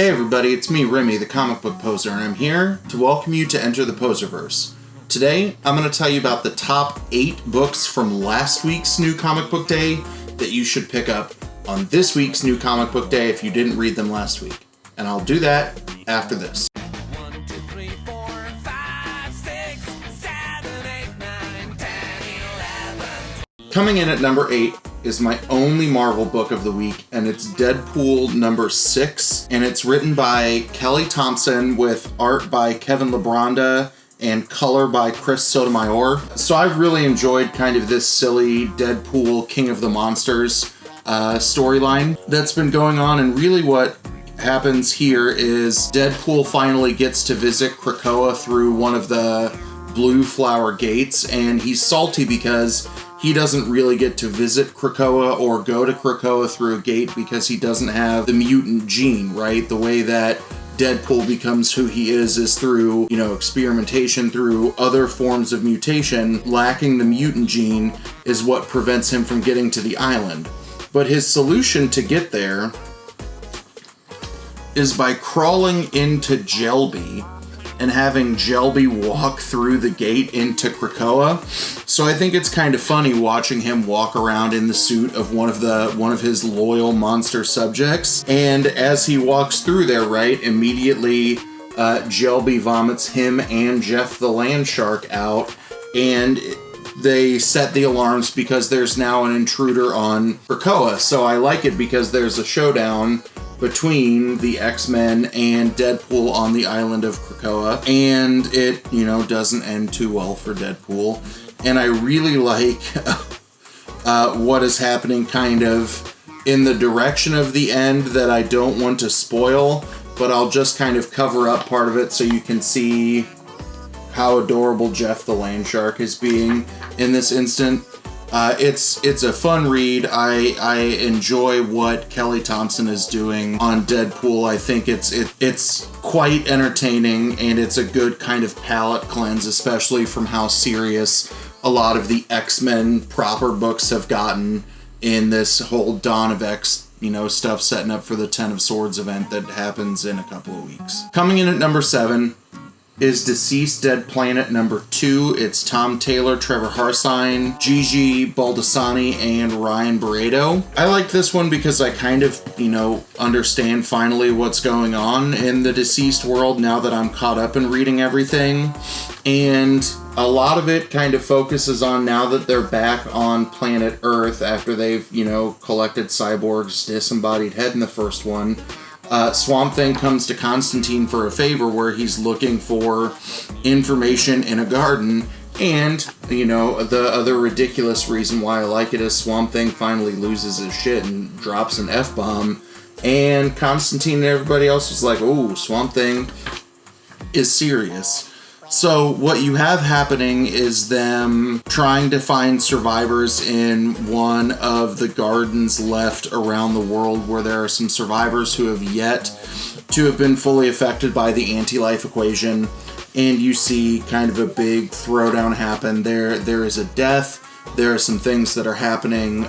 Hey everybody, it's me, Remy, the comic book poser, and I'm here to welcome you to Enter the Poserverse. Today, I'm going to tell you about the top 8 books from last week's New Comic Book Day that you should pick up on this week's New Comic Book Day if you didn't read them last week. And I'll do that after this. 1, 2, 3, 4, 5, 6, 7, 8, 9, 10, 11. Coming in at number 8 is my only Marvel book of the week, and it's Deadpool number 6, and it's written by Kelly Thompson with art by Kevin Lebranda and color by Chris Sotomayor. So I've really enjoyed kind of this silly Deadpool King of the Monsters storyline that's been going on, and really what happens here is Deadpool finally gets to visit Krakoa through one of the blue flower gates, and he's salty because he doesn't really get to visit Krakoa or go to Krakoa through a gate because he doesn't have the mutant gene, right? The way that Deadpool becomes who he is through, experimentation, through other forms of mutation. Lacking the mutant gene is what prevents him from getting to the island. But his solution to get there is by crawling into Jelby and having Jelby walk through the gate into Krakoa. So I think it's kind of funny watching him walk around in the suit of one of his loyal monster subjects. And as he walks through there, right, immediately Jelby vomits him and Jeff the land shark out, and they set the alarms because there's now an intruder on Krakoa. So I like it because there's a showdown between the X-Men and Deadpool on the island of Krakoa, and it, doesn't end too well for Deadpool. And I really like what is happening kind of in the direction of the end that I don't want to spoil, but I'll just kind of cover up part of it so you can see how adorable Jeff the land shark is being in this instant. It's a fun read. I enjoy what Kelly Thompson is doing on Deadpool. I think it's quite entertaining, and it's a good kind of palate cleanse, especially from how serious a lot of the X-Men proper books have gotten in this whole Dawn of X, stuff setting up for the Ten of Swords event that happens in a couple of weeks. Coming in at number 7 is Deceased Dead Planet number 2. It's Tom Taylor, Trevor Harsine, Gigi Baldessani, and Ryan Barreto. I like this one because I kind of, understand finally what's going on in the Deceased world now that I'm caught up in reading everything. And a lot of it kind of focuses on now that they're back on planet Earth after they've, collected Cyborg's disembodied head in the first one. Swamp Thing comes to Constantine for a favor where he's looking for information in a garden, and, the other ridiculous reason why I like it is Swamp Thing finally loses his shit and drops an F-bomb, and Constantine and everybody else was like, oh, Swamp Thing is serious. So what you have happening is them trying to find survivors in one of the gardens left around the world where there are some survivors who have yet to have been fully affected by the anti-life equation. And you see kind of a big throwdown happen. There is a death. There are some things that are happening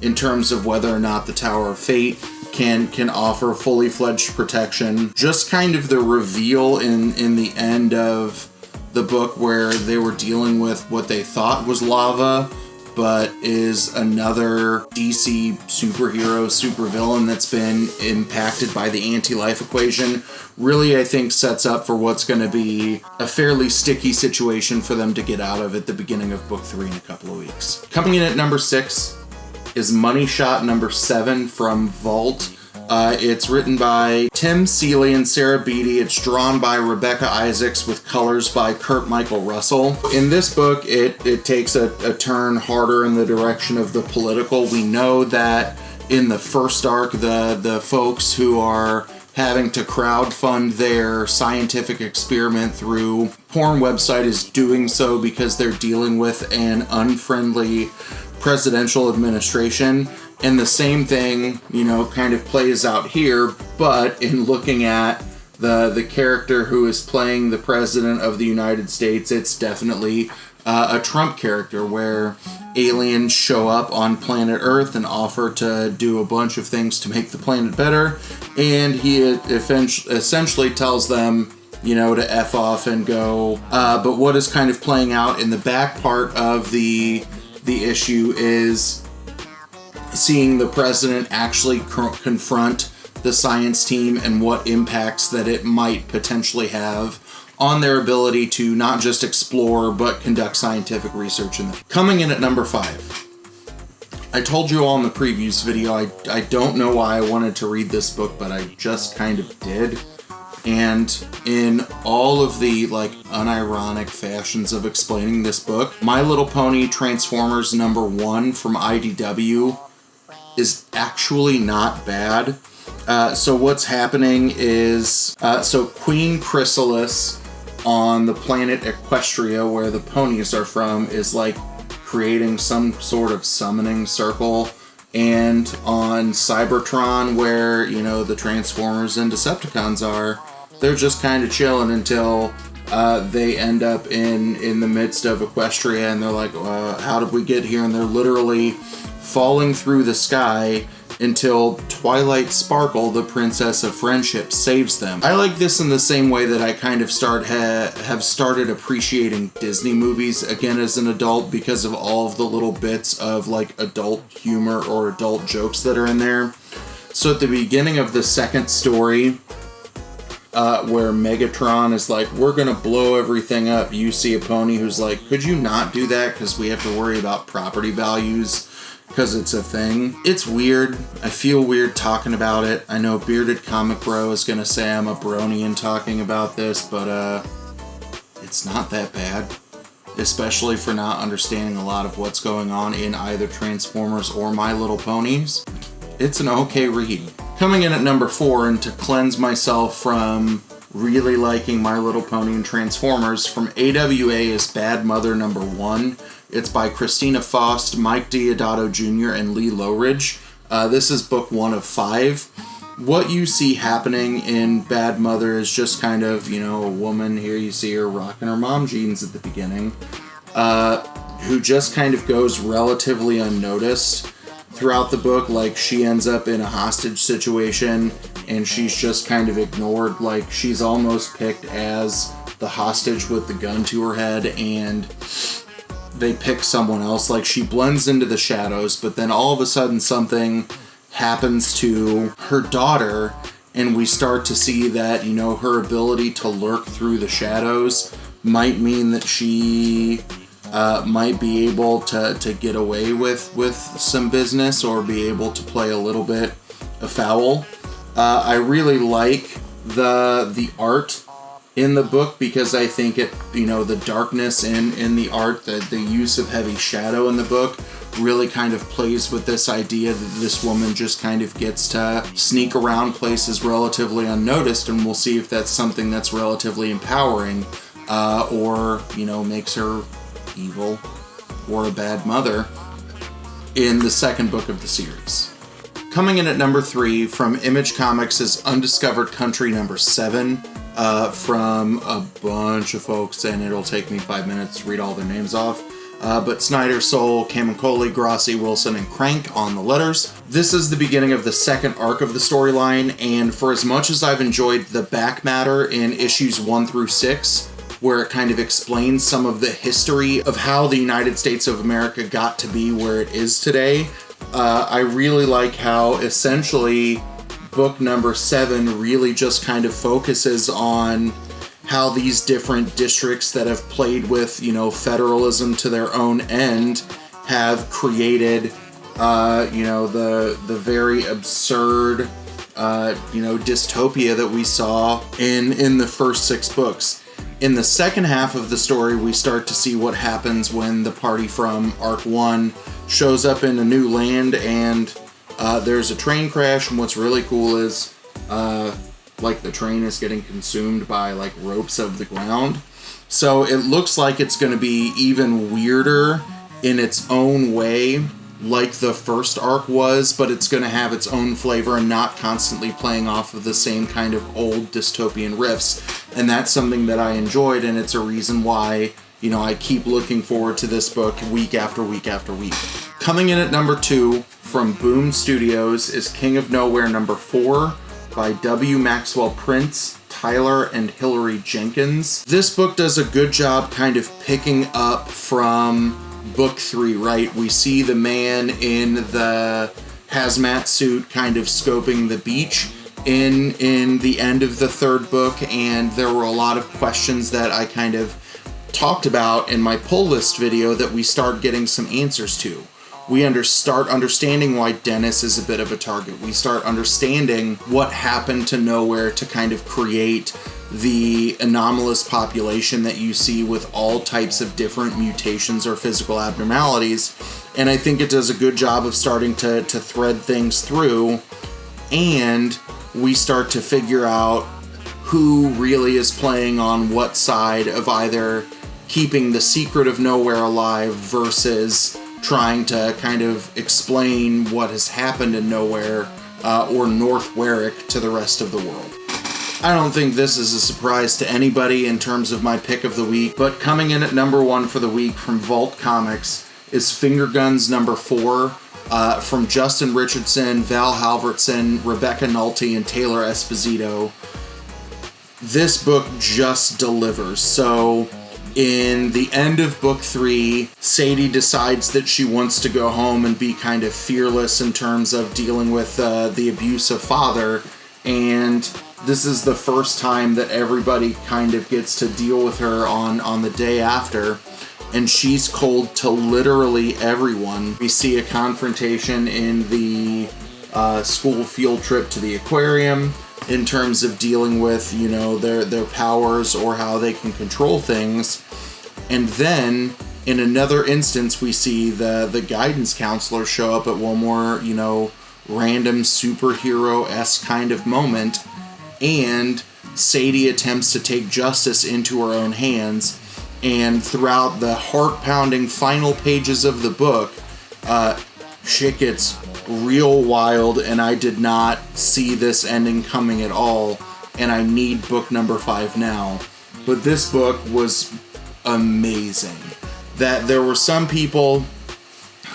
in terms of whether or not the Tower of Fate can offer fully fledged protection. Just kind of the reveal in the end of the book where they were dealing with what they thought was lava, but is another DC superhero, supervillain that's been impacted by the anti-life equation, really I think sets up for what's going to be a fairly sticky situation for them to get out of at the beginning of book 3 in a couple of weeks. Coming in at number 6 is Money Shot number 7 from Vault. It's written by Tim Seeley and Sarah Beatty. It's drawn by Rebecca Isaacs with colors by Kurt Michael Russell. In this book, it takes a turn harder in the direction of the political. We know that in the first arc, the folks who are having to crowdfund their scientific experiment through porn website is doing so because they're dealing with an unfriendly presidential administration. And the same thing, kind of plays out here, but in looking at the character who is playing the president of the United States, it's definitely a Trump character where aliens show up on planet Earth and offer to do a bunch of things to make the planet better, and he essentially tells them, to F off and go. But what is kind of playing out in the back part of the issue is seeing the president actually confront the science team and what impacts that it might potentially have on their ability to not just explore but conduct scientific research. Coming in at number 5. I told you all in the previous video, I don't know why I wanted to read this book, but I just kind of did. And in all of the unironic fashions of explaining this book, My Little Pony Transformers number 1 from IDW is actually not bad. So what's happening is, Queen Chrysalis on the planet Equestria, where the ponies are from, is creating some sort of summoning circle. And on Cybertron, where, the Transformers and Decepticons are, they're just kind of chilling until they end up in the midst of Equestria, and they're like, how did we get here? And they're literally falling through the sky until Twilight Sparkle, the Princess of Friendship, saves them. I like this in the same way that I kind of have started appreciating Disney movies again as an adult, because of all of the little bits of adult humor or adult jokes that are in there. So at the beginning of the second story, where Megatron is like, we're gonna blow everything up, you see a pony who's like, could you not do that because we have to worry about property values because it's a thing. It's weird. I feel weird talking about it. I know Bearded Comic Bro is gonna say I'm a bronian talking about this, but it's not that bad, especially for not understanding a lot of what's going on in either Transformers or My Little Ponies. It's an okay read. Coming in at number 4, and to cleanse myself from really liking My Little Pony and Transformers, from AWA is Bad Mother number 1. It's by Christina Faust, Mike Deodato Jr., and Lee Lowridge. This is book 1 of 5. What you see happening in Bad Mother is just kind of, a woman, here you see her rocking her mom jeans at the beginning, who just kind of goes relatively unnoticed throughout the book. She ends up in a hostage situation and she's just kind of ignored. She's almost picked as the hostage with the gun to her head, and they pick someone else. She blends into the shadows, but then all of a sudden something happens to her daughter, and we start to see that, her ability to lurk through the shadows might mean that she might be able to get away with some business, or be able to play a little bit afoul. I really like the art in the book, because I think it, the darkness in the art, the use of heavy shadow in the book really kind of plays with this idea that this woman just kind of gets to sneak around places relatively unnoticed, and we'll see if that's something that's relatively empowering, or, makes her evil or a bad mother in the second book of the series. Coming in at number 3 from Image Comics is Undiscovered Country number 7, from a bunch of folks, and it'll take me 5 minutes to read all their names off. But Snyder, Soule, Camuncoli, Grassi, Wilson, and Crank on the letters. This is the beginning of the second arc of the storyline, and for as much as I've enjoyed the back matter in issues 1 through 6, where it kind of explains some of the history of how the United States of America got to be where it is today, I really like how essentially book number 7 really just kind of focuses on how these different districts that have played with, federalism to their own end have created, the very absurd, dystopia that we saw in the first 6 books. In the second half of the story, we start to see what happens when the party from Arc 1 shows up in a new land, and there's a train crash, and what's really cool is, the train is getting consumed by, ropes of the ground. So it looks like it's going to be even weirder in its own way, like the first arc was, but it's going to have its own flavor and not constantly playing off of the same kind of old dystopian riffs. And that's something that I enjoyed, and it's a reason why, I keep looking forward to this book week after week after week. Coming in at number 2 from Boom Studios is King of Nowhere number 4 by W. Maxwell Prince, Tyler and Hillary Jenkins. This book does a good job kind of picking up from book 3, right? We see the man in the hazmat suit kind of scoping the beach in the end of the 3rd book, and there were a lot of questions that I kind of talked about in my pull list video that we start getting some answers to. We start understanding why Dennis is a bit of a target. We start understanding what happened to Nowhere to kind of create the anomalous population that you see with all types of different mutations or physical abnormalities. And I think it does a good job of starting to thread things through, and we start to figure out who really is playing on what side of either keeping the secret of Nowhere alive versus trying to kind of explain what has happened in Nowhere or North Warwick to the rest of the world. I don't think this is a surprise to anybody in terms of my pick of the week, but coming in at number 1 for the week from Vault Comics is Finger Guns number 4 from Justin Richardson, Val Halvertson, Rebecca Nolte, and Taylor Esposito. This book just delivers. So in the end of book 3, Sadie decides that she wants to go home and be kind of fearless in terms of dealing with the abusive father, and this is the first time that everybody kind of gets to deal with her on the day after, and she's cold to literally everyone. We see a confrontation in the school field trip to the aquarium in terms of dealing with, their powers or how they can control things. And then in another instance, we see the guidance counselor show up at one more, random superhero-esque kind of moment, and Sadie attempts to take justice into her own hands. And throughout the heart-pounding final pages of the book, shit gets real wild, and I did not see this ending coming at all, and I need book number 5 now. But this book was amazing. That there were some people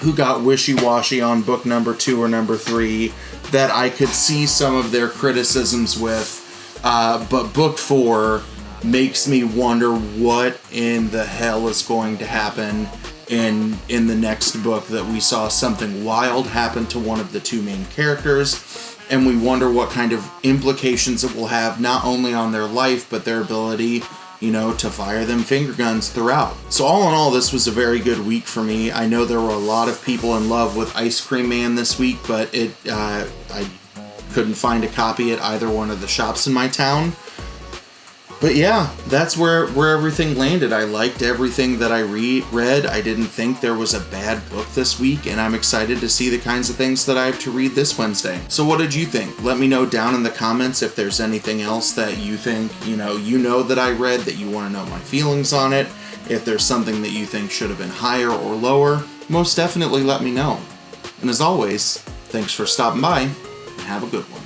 who got wishy-washy on book number 2 or number 3 that I could see some of their criticisms with, but book 4 makes me wonder what in the hell is going to happen in the next book. That we saw something wild happen to one of the 2 main characters, and we wonder what kind of implications it will have not only on their life but their ability to fire them finger guns throughout. So all in all, this was a very good week for me. I know there were a lot of people in love with Ice Cream Man this week, but I couldn't find a copy at either one of the shops in my town. But yeah, that's where everything landed. I liked everything that I read. I didn't think there was a bad book this week, and I'm excited to see the kinds of things that I have to read this Wednesday. So what did you think? Let me know down in the comments if there's anything else that you think, that I read, that you want to know my feelings on it. If there's something that you think should have been higher or lower, most definitely let me know. And as always, thanks for stopping by, and have a good one.